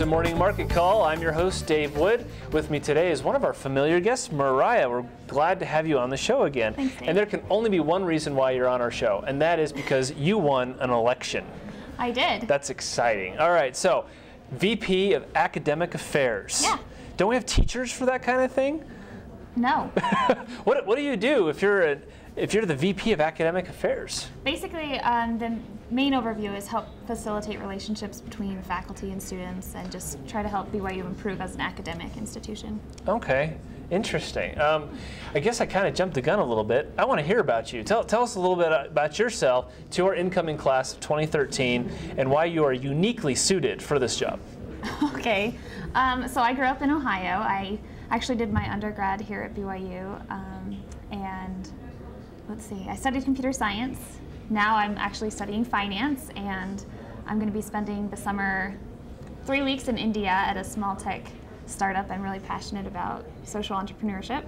Morning Market Call. I'm your host, Dave Wood. With me today is one of our familiar guests, Mariah. We're glad to have you on the show again. Thanks, Dave. And there can only be one reason why you're on our show, and that is because you won an election. I did. That's exciting. All right, so VP of Academic Affairs. Yeah. Don't we have teachers for that kind of thing? No. What do you do if you're the VP of Academic Affairs? Basically, the main overview is help facilitate relationships between faculty and students and just try to help BYU improve as an academic institution. Okay, interesting. I guess I kind of jumped the gun a little bit. I want to hear about you. Tell us a little bit about yourself to our incoming class of 2013 and why you are uniquely suited for this job. Okay, so I grew up in Ohio. I actually did my undergrad here at BYU, and let's see, I studied computer science. Now I'm actually studying finance, and I'm going to be spending the summer 3 weeks in India at a small tech startup. I'm really passionate about social entrepreneurship,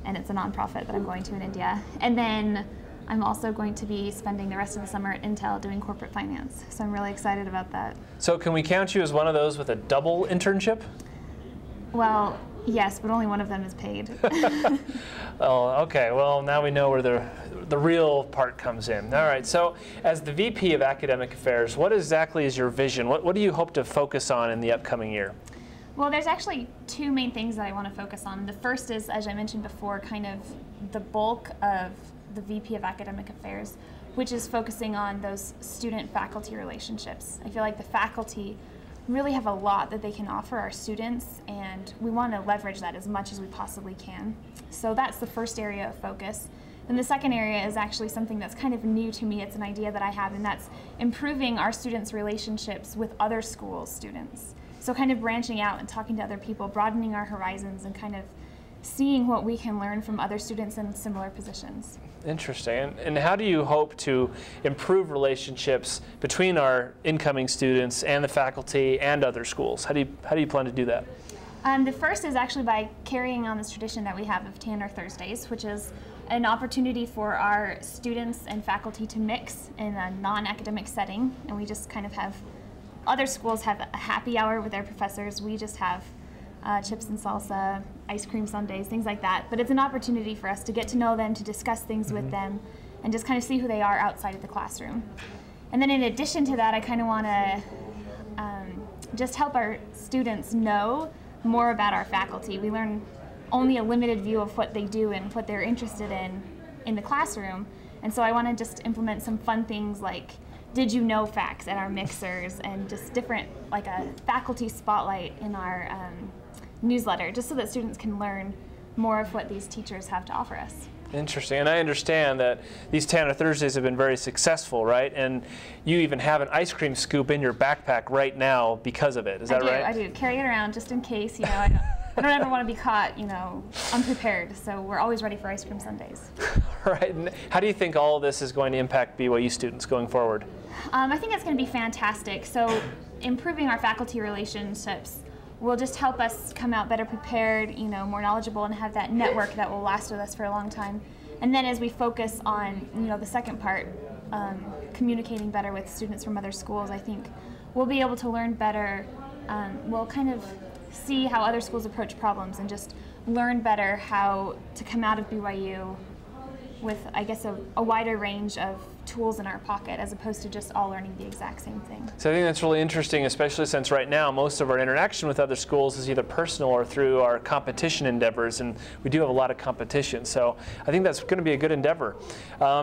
and it's a nonprofit that I'm going to in India. And then I'm also going to be spending the rest of the summer at Intel doing corporate finance. So I'm really excited about that. So can we count you as one of those with a double internship? Well, yes, but only one of them is paid. Oh, okay. Well, now we know where the real part comes in. All right. So as the VP of Academic Affairs, what exactly is your vision? What do you hope to focus on in the upcoming year? Well, there's actually two main things that I want to focus on. The first is, as I mentioned before, kind of the bulk of the VP of Academic Affairs, which is focusing on those student-faculty relationships. I feel like the faculty really have a lot that they can offer our students, and we want to leverage that as much as we possibly can. So that's the first area of focus. Then the second area is actually something that's kind of new to me. It's an idea that I have, and that's improving our students' relationships with other schools' students. So kind of branching out and talking to other people, broadening our horizons, and kind of seeing what we can learn from other students in similar positions. Interesting. And how do you hope to improve relationships between our incoming students and the faculty and other schools? How do you plan to do that? The first is actually by carrying on this tradition that we have of Tanner Thursdays, which is an opportunity for our students and faculty to mix in a non-academic setting. And we just kind of have, other schools have a happy hour with their professors. We just have chips and salsa, ice cream sundaes, things like that. But it's an opportunity for us to get to know them, to discuss things with them, and just kind of see who they are outside of the classroom. And then in addition to that, I kind of want to just help our students know more about our faculty. We learn only a limited view of what they do and what they're interested in the classroom. And so I want to just implement some fun things like did you know facts at our mixers, and just different, like a faculty spotlight in our newsletter, just so that students can learn more of what these teachers have to offer us. Interesting. And I understand that these Tanner Thursdays have been very successful, right? And you even have an ice cream scoop in your backpack right now because of it. Is that right? I do. Carry it around just in case, you know, I don't ever want to be caught, you know, unprepared. So we're always ready for ice cream sundaes. All right. And how do you think all of this is going to impact BYU students going forward? I think it's going to be fantastic. So improving our faculty relationships will just help us come out better prepared, you know, more knowledgeable, and have that network that will last with us for a long time. And then as we focus on, you know, the second part, communicating better with students from other schools, I think we'll be able to learn better. We'll kind of see how other schools approach problems and just learn better how to come out of BYU with, I guess, a wider range of tools in our pocket, as opposed to just all learning the exact same thing. So I think that's really interesting, especially since right now most of our interaction with other schools is either personal or through our competition endeavors, and we do have a lot of competition. So I think that's going to be a good endeavor.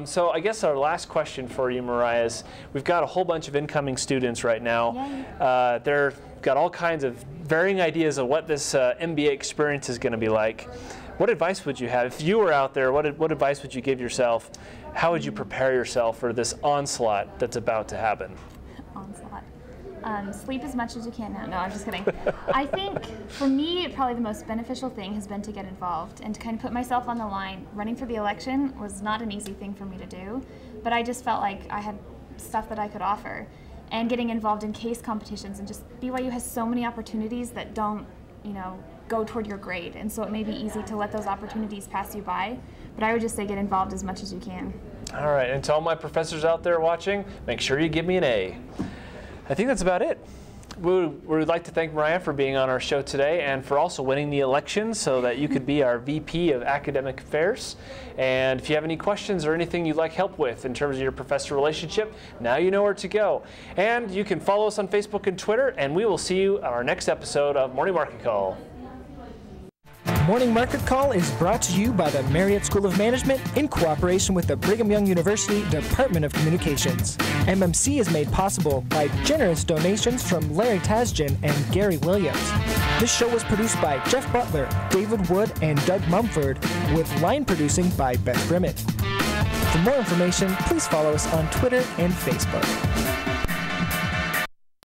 So I guess our last question for you, Mariah, is we've got a whole bunch of incoming students right now. They've got all kinds of varying ideas of what this MBA experience is going to be like. What advice would you have? If you were out there, what advice would you give yourself? How would you prepare yourself for this onslaught that's about to happen? Onslaught. Sleep as much as you can now. No, I'm just kidding. I think for me, probably the most beneficial thing has been to get involved and to kind of put myself on the line. Running for the election was not an easy thing for me to do, but I just felt like I had stuff that I could offer. And getting involved in case competitions, and just BYU has so many opportunities that don't, you know, go toward your grade, and so it may be easy to let those opportunities pass you by, but I would just say get involved as much as you can. All right, and to all my professors out there watching, make sure you give me an A. I think that's about it. we'd like to thank Mariah for being on our show today and for also winning the election so that you could be our VP of Academic Affairs. And if you have any questions or anything you'd like help with in terms of your professor relationship, now you know where to go. And you can follow us on Facebook and Twitter, and we will see you on our next episode of Morning Market Call. Morning Market Call is brought to you by the Marriott School of Management in cooperation with the Brigham Young University Department of Communications. MMC is made possible by generous donations from Larry Tasjan and Gary Williams. This show was produced by Jeff Butler, David Wood, and Doug Mumford, with line producing by Beth Grimmett. For more information, please follow us on Twitter and Facebook.